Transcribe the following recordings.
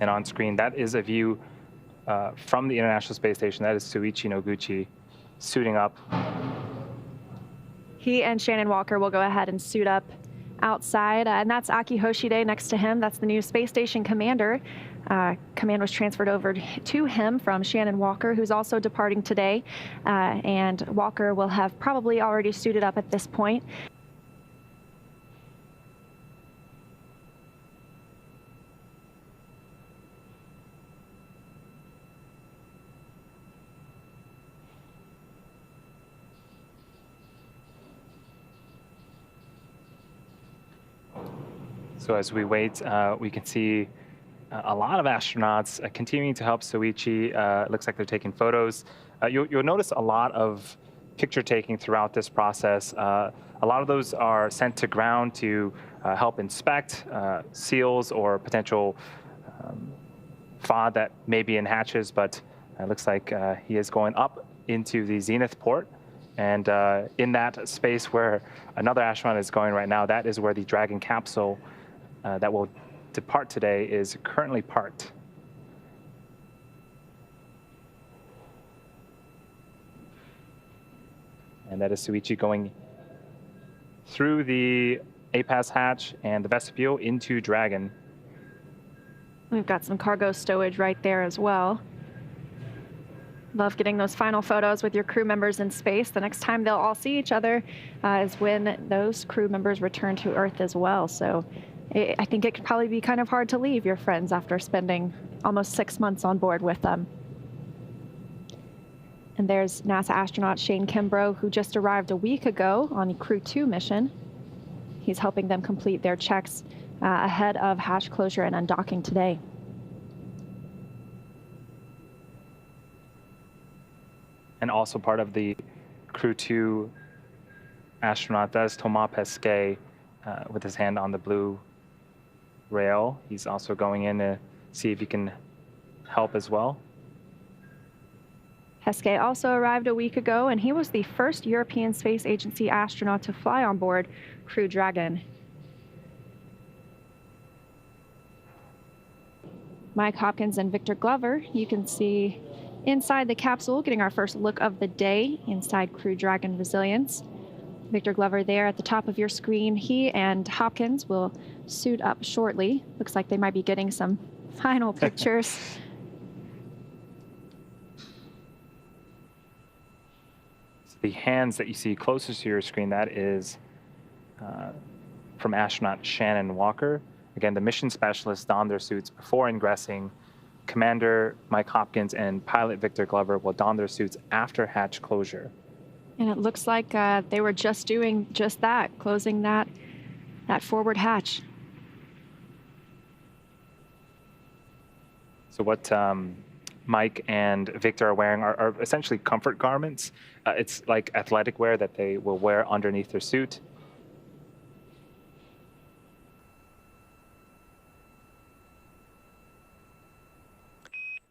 And on screen, that is a view from the International Space Station. That is Soichi Noguchi suiting up. He and Shannon Walker will go ahead and suit up outside, and that's Aki Hoshide next to him. That's the new space station commander. Command was transferred over to him from Shannon Walker, who's also departing today, and Walker will have probably already suited up at this point. So as we wait, we can see a lot of astronauts continuing to help Soichi. It looks like they're taking photos. You'll notice a lot of picture taking throughout this process. A lot of those are sent to ground to help inspect seals or potential FOD that may be in hatches, but it looks like he is going up into the zenith port. And in that space where another astronaut is going right now, that is where the Dragon capsule that will depart today is currently parked. And that is Soichi going through the APAS hatch and the vestibule into Dragon. We've got some cargo stowage right there as well. Love getting those final photos with your crew members in space. The next time they'll all see each other is when those crew members return to Earth as well. So I think it could probably be kind of hard to leave your friends after spending almost 6 months on board with them. And there's NASA astronaut Shane Kimbrough, who just arrived a week ago on the Crew-2 mission. He's helping them complete their checks ahead of hatch closure and undocking today. And also part of the Crew-2 astronaut, that is Thomas Pesquet with his hand on the blue rail. He's also going in to see if he can help as well. Pesquet also arrived a week ago, and he was the first European Space Agency astronaut to fly on board Crew Dragon. Mike Hopkins and Victor Glover, you can see inside the capsule, getting our first look of the day inside Crew Dragon Resilience. Victor Glover there at the top of your screen. He and Hopkins will suit up shortly. Looks like they might be getting some final pictures. So the hands that you see closest to your screen, that is from astronaut Shannon Walker. Again, the mission specialists don their suits before ingressing. Commander Mike Hopkins and pilot Victor Glover will don their suits after hatch closure. And it looks like they were just doing just that, closing that forward hatch. So what Mike and Victor are wearing are essentially comfort garments. It's like athletic wear that they will wear underneath their suit.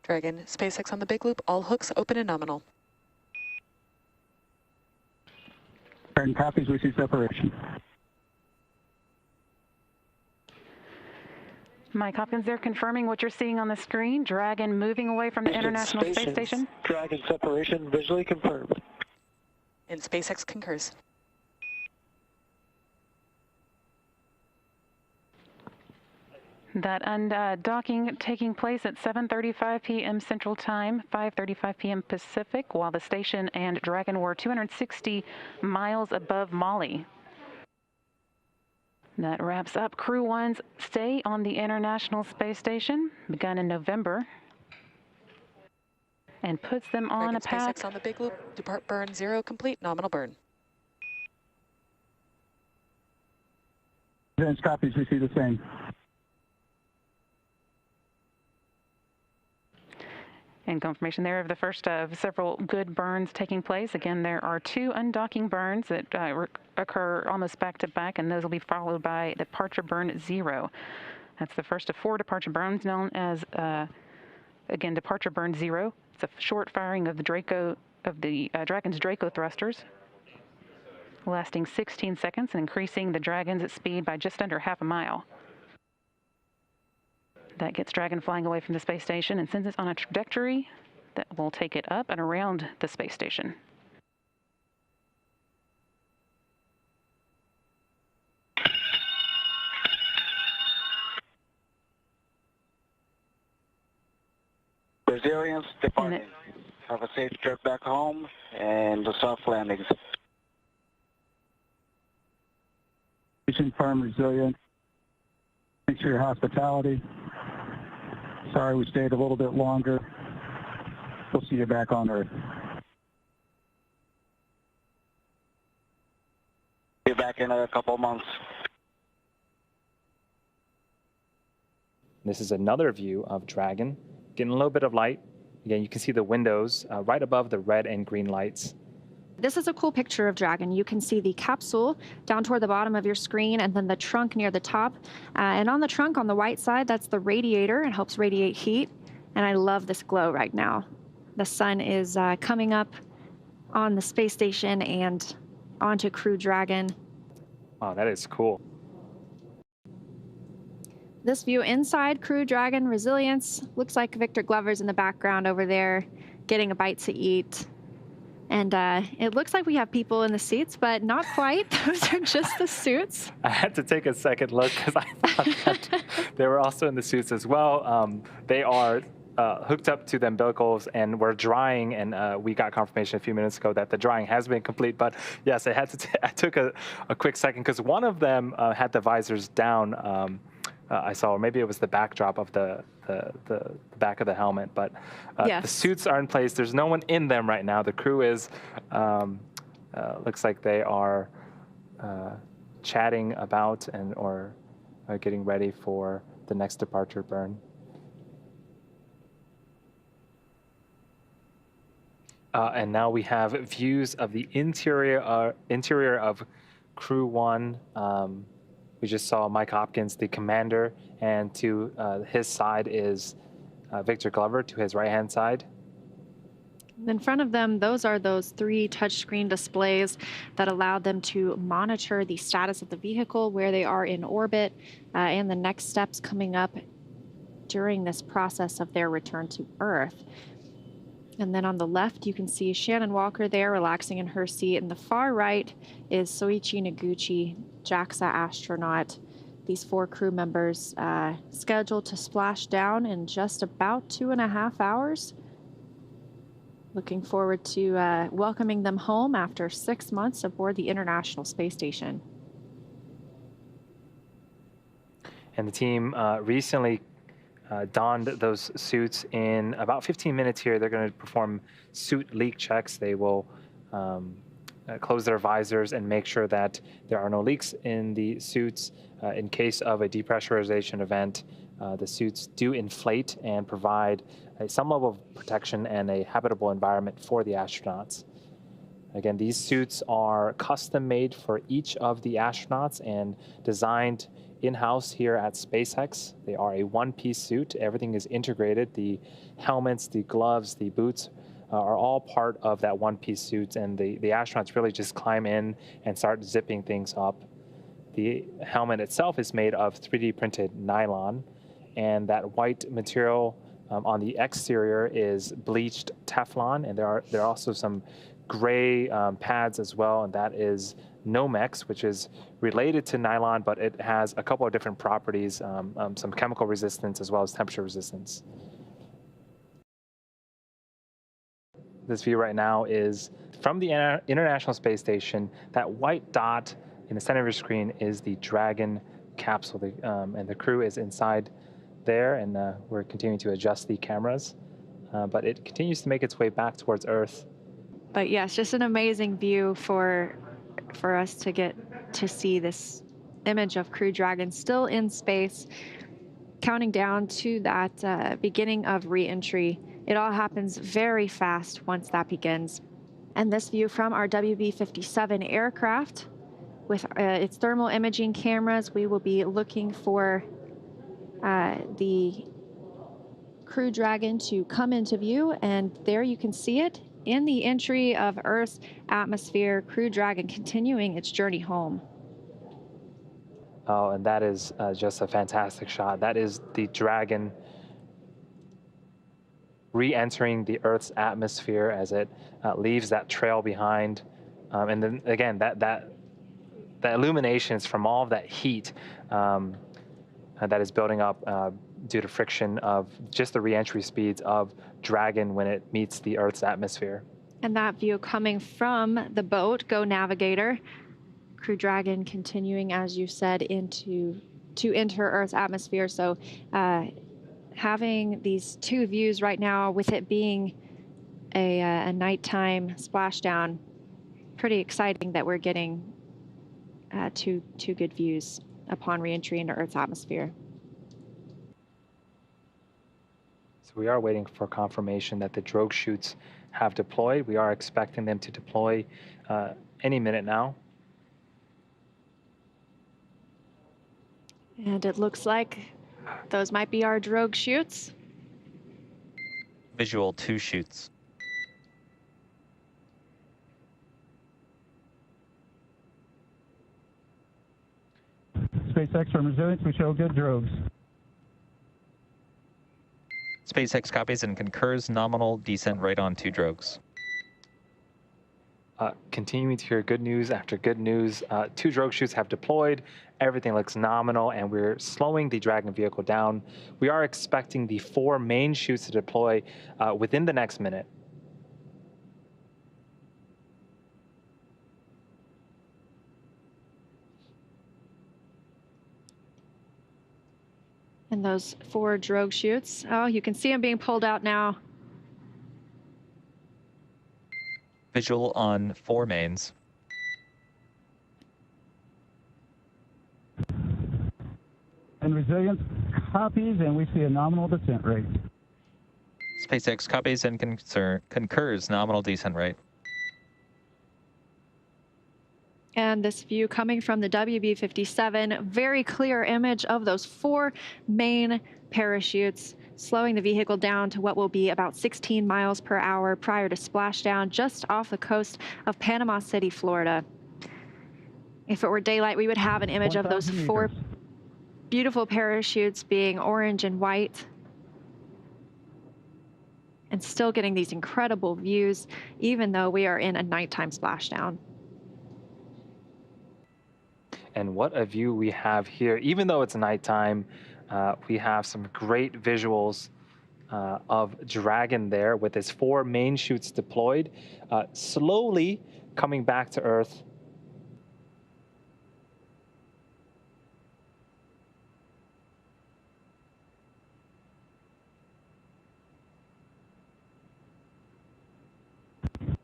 Dragon, SpaceX on the big loop, all hooks open and nominal. Current copies, we see separation. Mike Hopkins, they're confirming what you're seeing on the screen. Dragon moving away from the International Space Station. Dragon separation visually confirmed. And SpaceX concurs. That undocking taking place at 7:35 p.m. Central Time, 5:35 p.m. Pacific, while the station and Dragon were 260 miles above Mali. That wraps up Crew-1's stay on the International Space Station, begun in November, and puts them on Dragon a path. SpaceX on the big loop, depart burn 0, complete, nominal burn. Advanced copies, we see the same. And confirmation there of the first of several good burns taking place. Again, there are 2 undocking burns that occur almost back to back, and those will be followed by departure burn 0. That's the first of 4 departure burns known as, again, departure burn 0. It's a short firing of the Dragon's Draco thrusters, lasting 16 seconds and increasing the Dragon's speed by just under half a mile. That gets Dragon flying away from the space station and sends it on a trajectory that will take it up and around the space station. Resilience departing. Have a safe trip back home and the soft landings. Firm resilience. Thanks for your hospitality. Sorry we stayed a little bit longer. We'll see you back on Earth. Be back in a couple months. This is another view of Dragon, getting a little bit of light. Again, you can see the windows right above the red and green lights. This is a cool picture of Dragon. You can see the capsule down toward the bottom of your screen and then the trunk near the top. And on the trunk on the white side, that's the radiator. It helps radiate heat. And I love this glow right now. The sun is coming up on the space station and onto Crew Dragon. Oh, that is cool. This view inside Crew Dragon Resilience looks like Victor Glover's in the background over there getting a bite to eat. And it looks like we have people in the seats, but not quite. Those are just the suits. I had to take a second look because I thought that they were also in the suits as well. They are hooked up to the umbilicals and we're drying, and we got confirmation a few minutes ago that the drying has been complete. But yes, I took a quick second because one of them had the visors down. I saw, or maybe it was the backdrop of the back of the helmet, but yes. The suits are in place. There's no one in them right now. The crew is, looks like they are chatting about or getting ready for the next departure burn. And now we have views of the interior of Crew-1. We just saw Mike Hopkins, the commander, and to his side is Victor Glover, to his right-hand side. In front of them, those are those 3 touchscreen displays that allow them to monitor the status of the vehicle, where they are in orbit, and the next steps coming up during this process of their return to Earth. And then on the left, you can see Shannon Walker there relaxing in her seat. And the far right is Soichi Noguchi, JAXA astronaut. These 4 crew members scheduled to splash down in just about 2.5 hours. Looking forward to welcoming them home after 6 months aboard the International Space Station. And the team recently donned those suits. In about 15 minutes here, they're going to perform suit leak checks. They will close their visors and make sure that there are no leaks in the suits. In case of a depressurization event, the suits do inflate and provide some level of protection and a habitable environment for the astronauts. Again, these suits are custom made for each of the astronauts and designed in-house here at SpaceX. They are a one-piece suit. Everything is integrated. The helmets, the gloves, the boots are all part of that one-piece suit, and the astronauts really just climb in and start zipping things up. The helmet itself is made of 3D printed nylon, and that white material on the exterior is bleached Teflon, and there are also some gray pads as well, and that is Nomex, which is related to nylon, but it has a couple of different properties, some chemical resistance as well as temperature resistance. This view right now is from the International Space Station. That white dot in the center of your screen is the Dragon capsule, and the crew is inside there, and we're continuing to adjust the cameras, but it continues to make its way back towards Earth. But yes, just an amazing view for us to get to see this image of Crew Dragon still in space, counting down to that beginning of reentry. It all happens very fast once that begins. And this view from our WB-57 aircraft with its thermal imaging cameras, we will be looking for the Crew Dragon to come into view, and there you can see it in the entry of Earth's atmosphere. Crew Dragon continuing its journey home. Oh, and that is just a fantastic shot. That is the Dragon re-entering the Earth's atmosphere as it leaves that trail behind. And then again, that illumination is from all of that heat that is building up due to friction of just the re-entry speeds of Dragon when it meets the Earth's atmosphere. And that view coming from the boat, Go Navigator. Crew Dragon continuing, as you said, to enter Earth's atmosphere. So having these two views right now, with it being a nighttime splashdown, pretty exciting that we're getting two good views upon reentry into Earth's atmosphere. So we are waiting for confirmation that the drogue chutes have deployed. We are expecting them to deploy any minute now. And it looks like those might be our drogue chutes. Visual 2 chutes. SpaceX from Resilience, we show good drogues. SpaceX copies and concurs nominal descent right on 2 drogues. Continuing to hear good news after good news. 2 drogue chutes have deployed. Everything looks nominal, and we're slowing the Dragon vehicle down. We are expecting the 4 main chutes to deploy within the next minute. And those 4 drogue chutes, oh, you can see them being pulled out now. Visual on 4 mains. And Resilience copies, and we see a nominal descent rate. SpaceX copies and concurs nominal descent rate. And this view coming from the WB-57, very clear image of those 4 main parachutes, slowing the vehicle down to what will be about 16 miles per hour prior to splashdown just off the coast of Panama City, Florida. If it were daylight, we would have an image of those 4 beautiful parachutes being orange and white, and still getting these incredible views, even though we are in a nighttime splashdown. And what a view we have here. Even though it's nighttime, we have some great visuals of Dragon there with its 4 main chutes deployed, slowly coming back to Earth.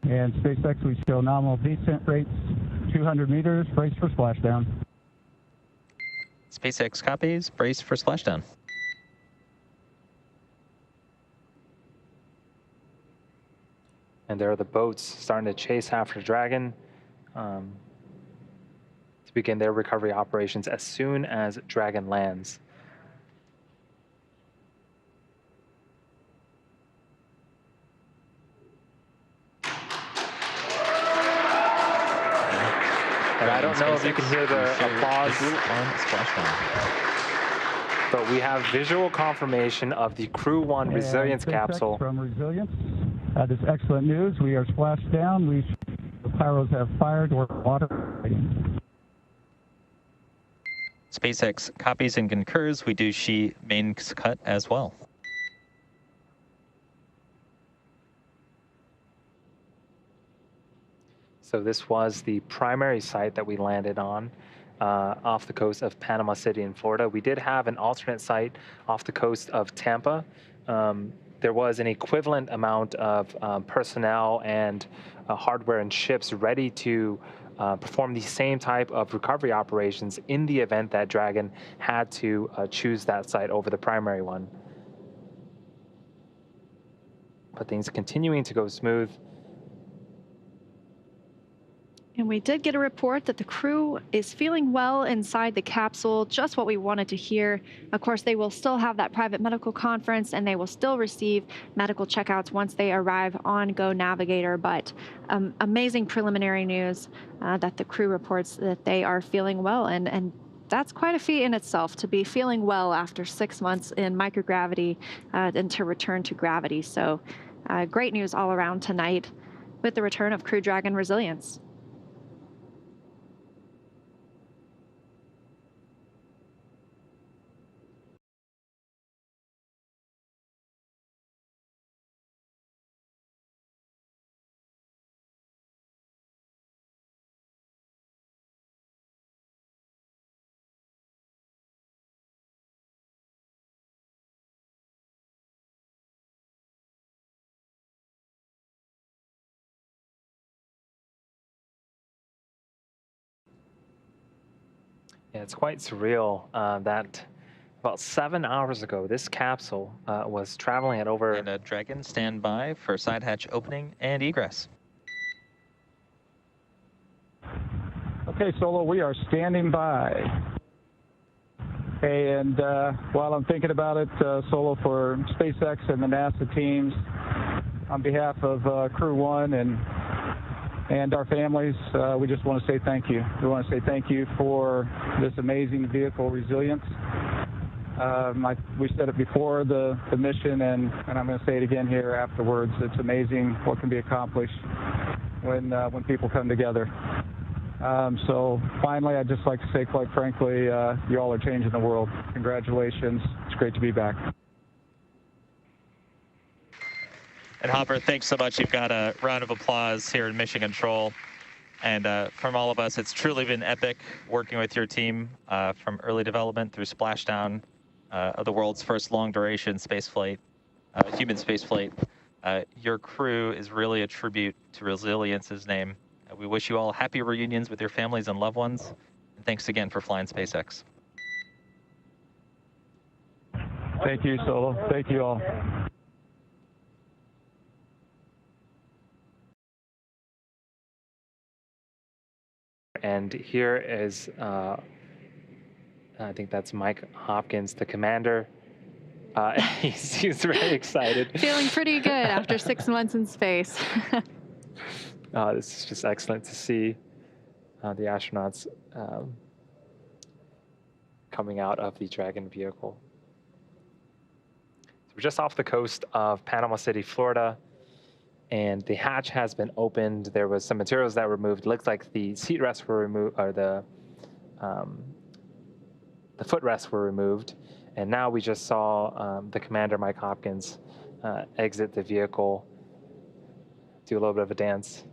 And SpaceX, we show nominal descent rates, 200 meters, brace for splashdown. SpaceX copies, brace for splashdown. And there are the boats starting to chase after Dragon to begin their recovery operations as soon as Dragon lands. And I don't know if you can hear the applause, On splashdown. but we have visual confirmation of the Crew-1 Resilience SpaceX capsule. from Resilience. This excellent news. We are splashed down. The pyros have fired. We're water. SpaceX copies and concurs. We do she mains cut as well. So this was the primary site that we landed on off the coast of Panama City in Florida. We did have an alternate site off the coast of Tampa. There was an equivalent amount of personnel and hardware and ships ready to perform the same type of recovery operations in the event that Dragon had to choose that site over the primary one. But things continuing to go smooth. And we did get a report that the crew is feeling well inside the capsule, just what we wanted to hear. Of course, they will still have that private medical conference and they will still receive medical checkouts once they arrive on Go Navigator. But amazing preliminary news that the crew reports that they are feeling well. And that's quite a feat in itself, to be feeling well after 6 months in microgravity and to return to gravity. So great news all around tonight with the return of Crew Dragon Resilience. Yeah, it's quite surreal that about 7 hours ago, this capsule was traveling at over... And a Dragon, stand by for side hatch opening and egress. Okay, Solo, we are standing by. Okay, and while I'm thinking about it, Solo, for SpaceX and the NASA teams, on behalf of Crew-1 and our families, we just want to say thank you. We want to say thank you for this amazing vehicle resilience. We said it before the mission, and I'm going to say it again here afterwards. It's amazing what can be accomplished when people come together. So finally, I'd just like to say, quite frankly, you all are changing the world. Congratulations. It's great to be back. And Hopper, thanks so much. You've got a round of applause here in Mission Control. And from all of us, it's truly been epic working with your team from early development through splashdown of the world's first long-duration spaceflight, human spaceflight. Your crew is really a tribute to Resilience's name. We wish you all happy reunions with your families and loved ones. And thanks again for flying SpaceX. Thank you, Solo. Thank you all. And here is, I think that's Mike Hopkins, the commander. He's very excited. Feeling pretty good after 6 months in space. This is just excellent to see the astronauts coming out of the Dragon vehicle. So we're just off the coast of Panama City, Florida. And the hatch has been opened. There was some materials that were removed. It looks like the seat rests were removed, or the footrests were removed. And now we just saw the commander, Mike Hopkins, exit the vehicle, do a little bit of a dance.